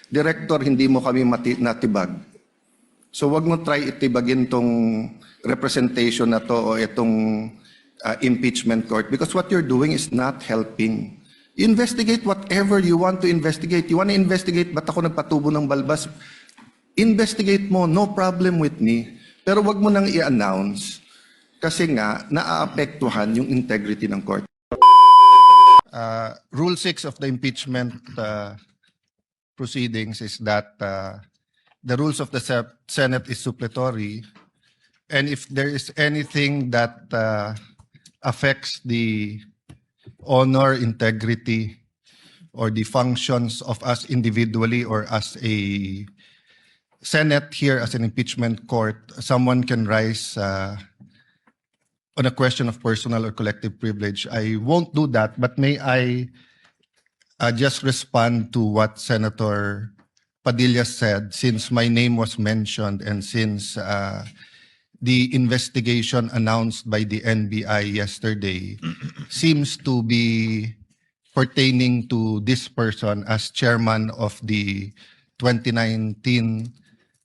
Director, hindi mo kami natibag. So wag mo try itibagin tong representation na to o itong impeachment court because what you're doing is not helping. Investigate whatever you want to investigate. You want to investigate ba't ako nagpatubo ng balbas? Investigate mo, no problem with me. Pero wag mo nang i-announce kasi nga naaapektuhan yung integrity ng court. Rule 6 of the impeachment proceedings is that the rules of the Senate is suppletory, and if there is anything that affects the honor, integrity, or the functions of us individually or as a Senate here as an impeachment court, someone can rise on a question of personal or collective privilege. I won't do that, but may I just respond to what Senator Padilla said, since my name was mentioned and since the investigation announced by the NBI yesterday seems to be pertaining to this person as chairman of the 2019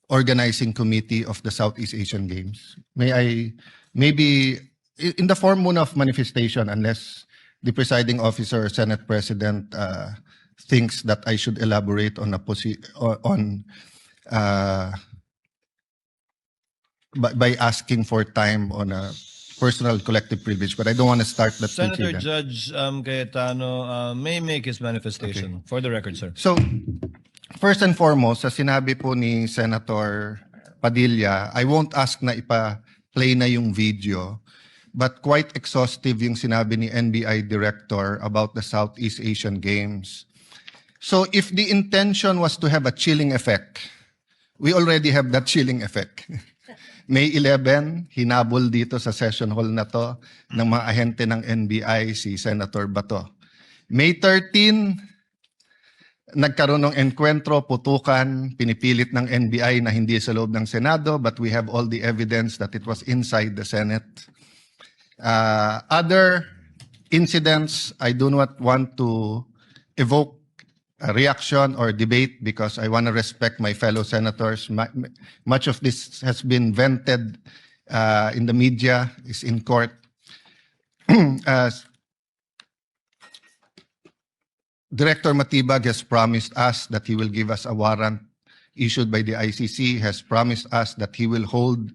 organizing committee of the Southeast Asian Games. May I, maybe in the form muna of manifestation, unless the presiding officer or Senate President thinks that I should elaborate on by asking for time on a personal collective privilege, but I don't want to start that. Senator Judge Cayetano may make his manifestation. Okay. For the record, sir. So, first and foremost, sa sinabi po ni Senator Padilla, I won't ask na ipa-play na yung video, but quite exhaustive yung sinabi ni NBI Director about the Southeast Asian Games. So, if the intention was to have a chilling effect, we already have that chilling effect. May 11, hinabol dito sa session hall na to ng mga ahente ng NBI si Senator Bato. May 13, nagkaroon ng enkwentro, putukan, pinipilit ng NBI na hindi sa loob ng Senado, but we have all the evidence that it was inside the Senate. Other incidents, I do not want to evoke a reaction or debate because I want to respect my fellow senators. Much of this has been vented in the media, is in court. Director Matibag has promised us that he will give us a warrant issued by the ICC, has promised us that he will hold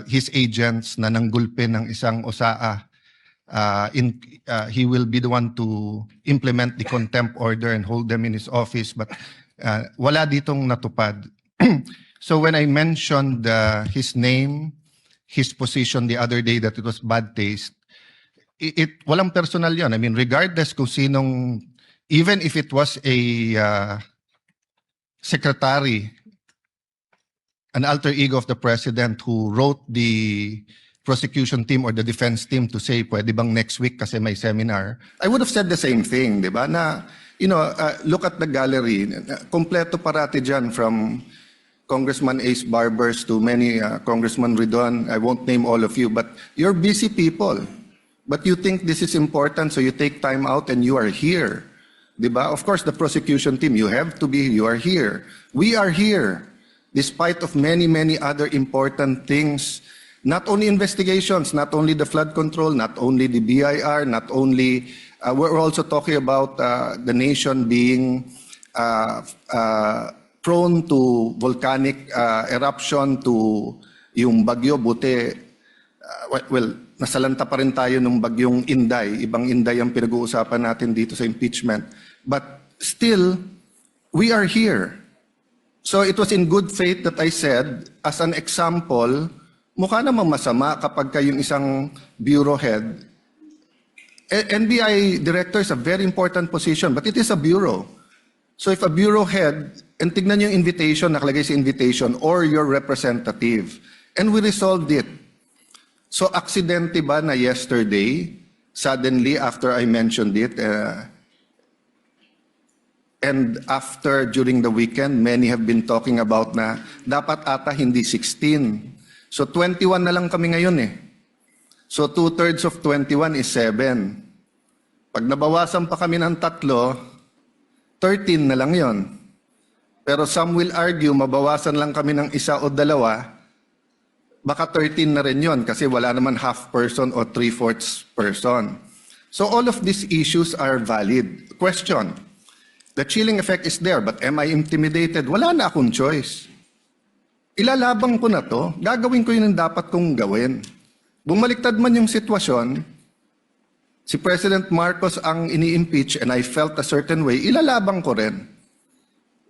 his agents na nanggulpe ng isang OSAA. He will be the one to implement the contempt order and hold them in his office, but wala ditong natupad. So when I mentioned his name, his position the other day that it was bad taste, walang personal yun. I mean, regardless kung sinong, even if it was a secretary, an alter ego of the president who wrote the prosecution team or the defense team to say, pwede bang next week kasi may seminar, I would have said the same thing, di ba? Na, look at the gallery. Kompleto parati dyan from Congressman Ace Barbers to many Congressman Ridon. I won't name all of you, but you're busy people. But you think this is important, so you take time out and you are here. Di ba? Of course, the prosecution team, you have to be, you are here. We are here, despite of many, many other important things. Not only investigations, not only the flood control, not only the BIR, not only, we're also talking about the nation being prone to volcanic eruption, to yung bagyo, buti, well, nasalanta pa rin tayo ng bagyong Inday. Ibang Inday ang pinag-uusapan natin dito sa impeachment. But still, we are here. So it was in good faith that I said, as an example, mukha namang masama kapag kayong isang bureau head. NBI director is a very important position, but it is a bureau. So if a bureau head, and tignan yung invitation, nakalagay sa invitation, or your representative, and we resolved it. So aksidente ba na yesterday, suddenly after I mentioned it, and after during the weekend, many have been talking about na dapat ata hindi 16. So 21 na lang kami ngayon eh. So 2/3 of 21 is 7. Pag nabawasan pa kami ng 3, 13 na lang yon. Pero some will argue, mabawasan lang kami ng isa o dalawa, baka 13 na rin yun kasi wala naman half person o 3/4 person. So all of these issues are valid. Question, the chilling effect is there, but am I intimidated? Wala na akong choice. Ilalabang ko na to, gagawin ko yun ang dapat kong gawin. Bumaliktad man yung sitwasyon, si President Marcos ang ini-impeach and I felt a certain way, ilalabang ko rin.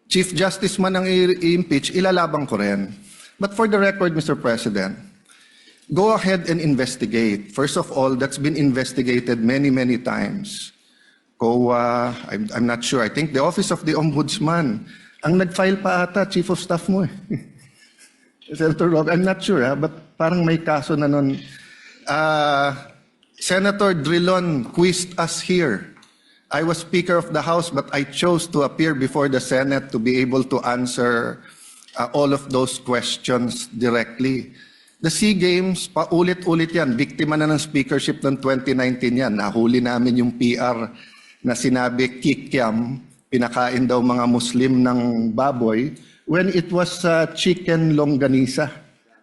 Chief Justice man ang i-impeach, ilalabang ko rin. But for the record, Mr. President, go ahead and investigate. First of all, that's been investigated many, many times. COA, I'm not sure. I think the Office of the Ombudsman, ang nag-file pa ata, Chief of Staff mo eh. Senator Rob, I'm not sure but parang may kaso na nun. Senator Drilon quizzed us here. I was Speaker of the House, but I chose to appear before the Senate to be able to answer all of those questions directly. The SEA Games, paulit-ulit yan. Biktima na ng speakership ng 2019 yan. Nahuli namin yung PR na sinabi kikiam, pinakain daw mga Muslim ng baboy, when it was chicken longganisa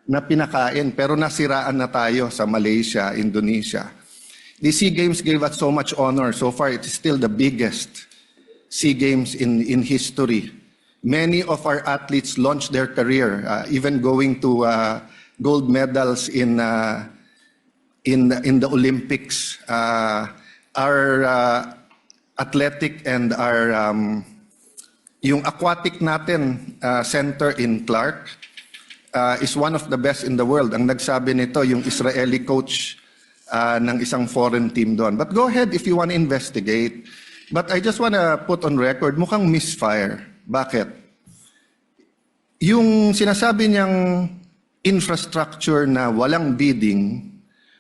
na pinakain. Pero nasiraan na tayo sa Malaysia, Indonesia. The SEA Games gave us so much honor. So far, it is still the biggest SEA Games in history. Many of our athletes launched their career, even going to gold medals in the Olympics. Our athletic and our yung aquatic natin center in Clark is one of the best in the world. Ang nagsabi nito yung Israeli coach ng isang foreign team doon. But go ahead if you want to investigate. But I just want to put on record, mukhang misfire. Bakit? Yung sinasabi niyang infrastructure na walang bidding,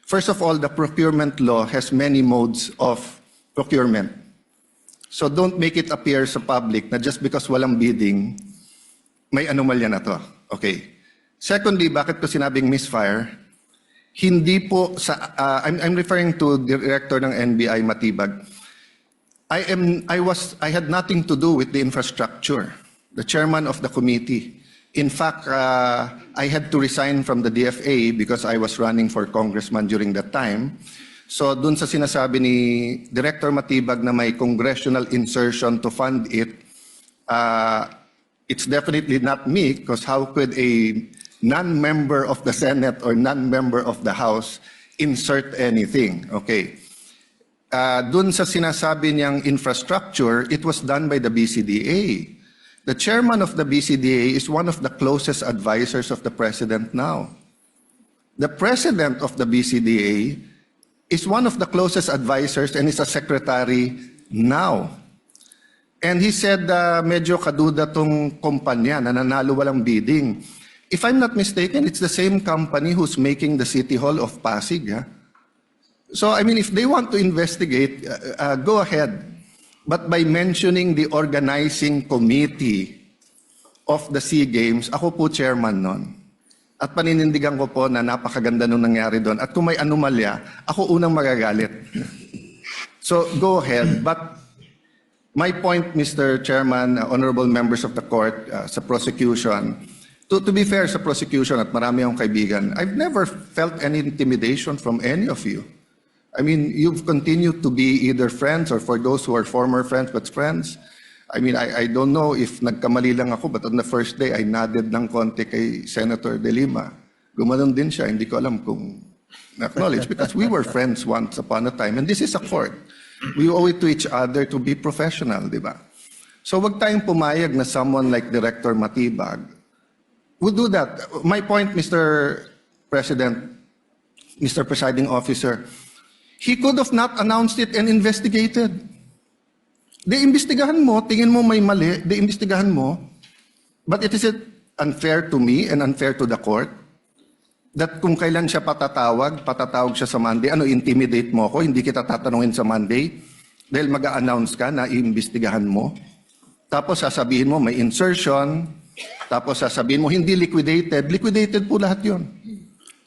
first of all, the procurement law has many modes of procurement. So don't make it appear sa public na just because walang bidding, may anomalya na to. Okay. Secondly, bakit ko sinabing misfire? Hindi po sa I'm referring to Director ng NBI Matibag. I had nothing to do with the infrastructure. The chairman of the committee. In fact, I had to resign from the DFA because I was running for congressman during that time. So dun sa sinasabi ni Director Matibag na may congressional insertion to fund it, it's definitely not me because how could a non-member of the Senate or non-member of the House insert anything? Okay. Dun sa sinasabi niyang infrastructure, it was done by the BCDA. The chairman of the BCDA is one of the closest advisors of the president now. The president of the BCDA is one of the closest advisors and is a secretary now. And he said, medyo kaduda tong kumpanya na nanalo walang bidding. If I'm not mistaken, it's the same company who's making the City Hall of Pasig. So, I mean, if they want to investigate, go ahead. But by mentioning the organizing committee of the SEA Games, ako po chairman nun. At paninindigan ko po na napakaganda nung nangyari doon. At kung may anomalya, ako unang magagalit. So, go ahead. But my point, Mr. Chairman, honorable members of the court, sa prosecution, to be fair sa prosecution at marami akong kaibigan, I've never felt any intimidation from any of you. I mean, you've continued to be either friends or for those who are former friends but friends. I mean, I don't know if nagkamali lang ako but on the first day, I nodded ng konti kay Senator De Lima. Gumanon din siya, hindi ko alam kung na-acknowledge because we were friends once upon a time and this is a court. We owe it to each other to be professional, di ba? So wag tayong pumayag na someone like Director Matibag would do that. My point, Mr. President, Mr. Presiding Officer, he could have not announced it and investigated. Imbestigahan mo, tingin mo may mali, imbestigahan mo. But it is unfair to me and unfair to the court that kung kailan siya patatawag siya sa Monday, intimidate mo ako, hindi kita tatanungin sa Monday dahil mag-a-announce ka na iimbestigahan mo. Tapos sasabihin mo may insertion, tapos sasabihin mo hindi liquidated po lahat yun.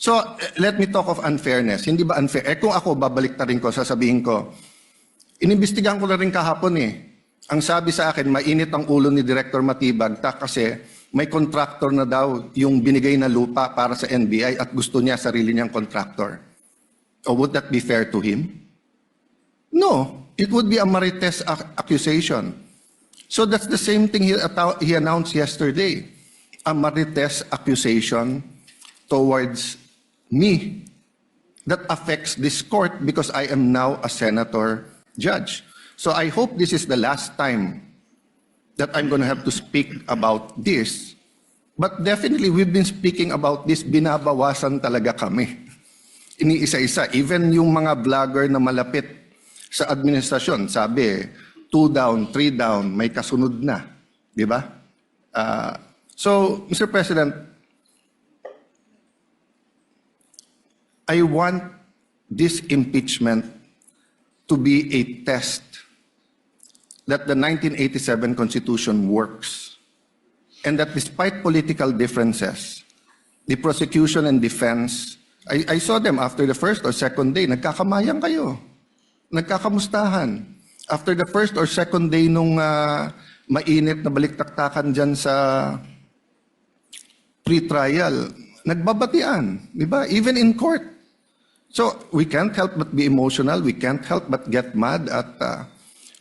So, let me talk of unfairness. Hindi ba unfair? Kung ako, babalik na rin ko, sasabihin ko, inimbestigahan ko na rin kahapon Ang sabi sa akin, mainit ang ulo ni Director Matibag kasi may contractor na daw yung binigay na lupa para sa NBI at gusto niya sarili niyang contractor. Or would that be fair to him? No, it would be a marites accusation. So that's the same thing he announced yesterday. A marites accusation towards me that affects this court because I am now a senator judge. So I hope this is the last time that I'm going to have to speak about this. But definitely we've been speaking about this, binabawasan talaga kami. Iniisa-isa, even yung mga vlogger na malapit sa administrasyon, sabi, 2 down, 3 down, may kasunod na. Di ba? So, Mr. President, I want this impeachment to be a test that the 1987 Constitution works and that despite political differences, the prosecution and defense, I saw them after the first or second day, nagkakamayang kayo, nagkakamustahan. After the first or second day nung mainit na baliktaktakan dyan sa pre-trial, nagbabatian, di ba? Even in court. So we can't help but be emotional. We can't help but get mad at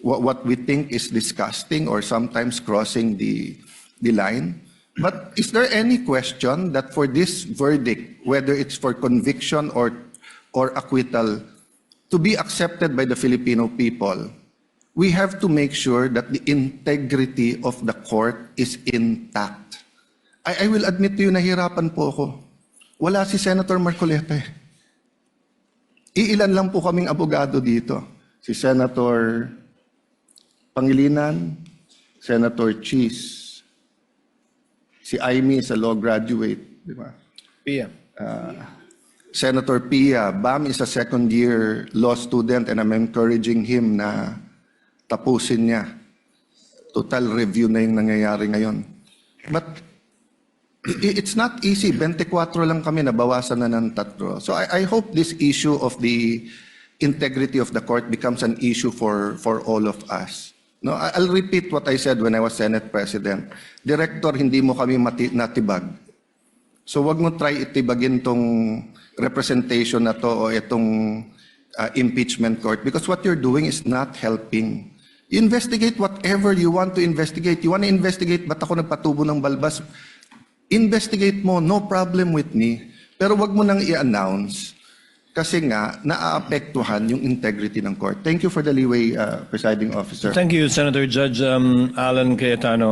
what we think is disgusting or sometimes crossing the line. But is there any question that for this verdict, whether it's for conviction or acquittal, to be accepted by the Filipino people, we have to make sure that the integrity of the court is intact. I will admit to you, nahirapan po ako. Wala si Senator Marcoleta. Iilan lang po kaming abogado dito. Si Senator Pangilinan, Senator Cheese, si Aimee is a law graduate, di ba? Pia. Senator Pia, Bam is a second-year law student and I'm encouraging him na tapusin niya. Total review na yung nangyayari ngayon. But it's not easy. 24 lang kami, nabawasan na ng 3. So I hope this issue of the integrity of the court becomes an issue for all of us. No, I'll repeat what I said when I was Senate President. Director, hindi mo kami natibag. So wag mo try itibagin tong representation na to o itong impeachment court because what you're doing is not helping. You investigate whatever you want to investigate. You want to investigate ba't ako nagpatubo ng balbas? Investigate mo, no problem with me. Pero wag mo nang i-announce kasi nga naaapektuhan yung integrity ng court. Thank you for the leeway, Presiding Officer. Thank you, Senator Judge Alan Cayetano.